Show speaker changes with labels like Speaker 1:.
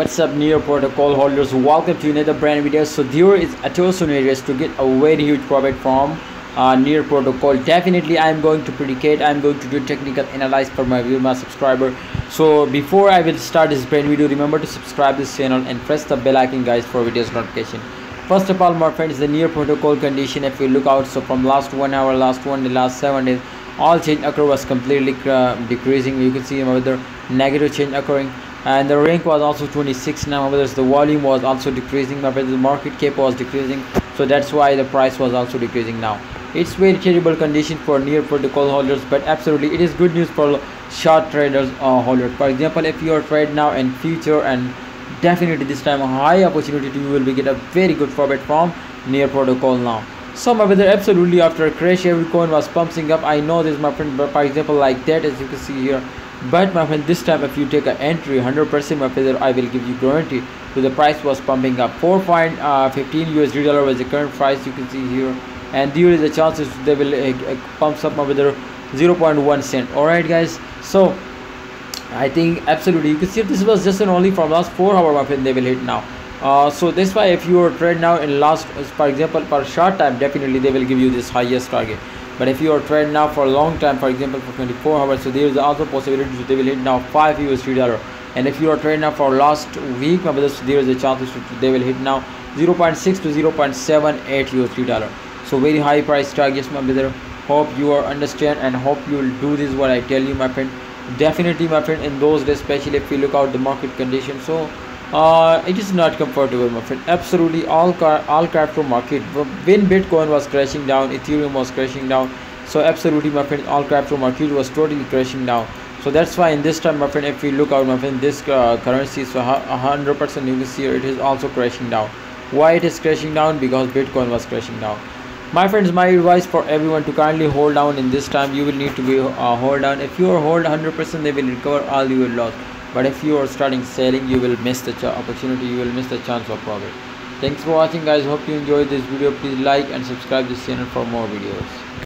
Speaker 1: What's up, Near Protocol holders? Welcome to another brand video. So there is a two scenarios to get a very huge profit from Near Protocol. Definitely I'm going to predicate, I'm going to do technical analysis for my viewer, my subscriber. So before I will start this brand video, remember to subscribe this channel and press the bell icon guys for videos notification. First of all, my friends, the Near Protocol condition, if you look out, so from last 1 hour, last 7 days, all change occur was completely decreasing. You can see whether negative change occurring, and the rank was also 26 now. Whether the volume was also decreasing, whether the market cap was decreasing, so that's why the price was also decreasing now. It's very terrible condition for Near Protocol holders, but absolutely it is good news for short traders holders. For example, if you are trade now in future, and definitely this time a high opportunity, you will be get a very good profit from Near Protocol now. So my brother, absolutely after a crash every coin was pumping up. I know this, my friend, but for example like that, as you can see here. But my friend, this time if you take an entry 100%, my brother, I will give you guarantee to the price was pumping up. 4.15 USD dollar was the current price, you can see here, and there is a chances they will pumps up, my brother, 0.1 cent. All right guys, so I think absolutely you can see if this was just only from last 4 hours, my friend, they will hit now. So that's why if you are trade now in last, for example for short time, definitely they will give you this highest target. But if you are trade now for a long time, for example for 24 hours, so there is also possibility that they will hit now 5 USD dollar. And if you are trade now for last week, my brothers, there is a chance they will hit now 0.6 to 0.78 USD dollar. So very high price targets, my brother. Hope you are understand and hope you will do this what I tell you, my friend. Definitely, my friend, in those days, especially if you look out the market conditions, so it is not comfortable, my friend. Absolutely all crypto market, when Bitcoin was crashing down, Ethereum was crashing down, so absolutely, my friend, all crypto market was totally crashing down. So that's why in this time, my friend, if we look out, my friend, this currency, so 100% you can see here, it is also crashing down. Why it is crashing down? Because Bitcoin was crashing down. My friends, my advice for everyone to kindly hold down in this time. You will need to be hold down. If you are hold 100%, they will recover all you will lost. But if you are starting selling, you will miss the opportunity, you will miss the chance of profit. Thanks for watching guys. Hope you enjoyed this video. Please like and subscribe this channel for more videos.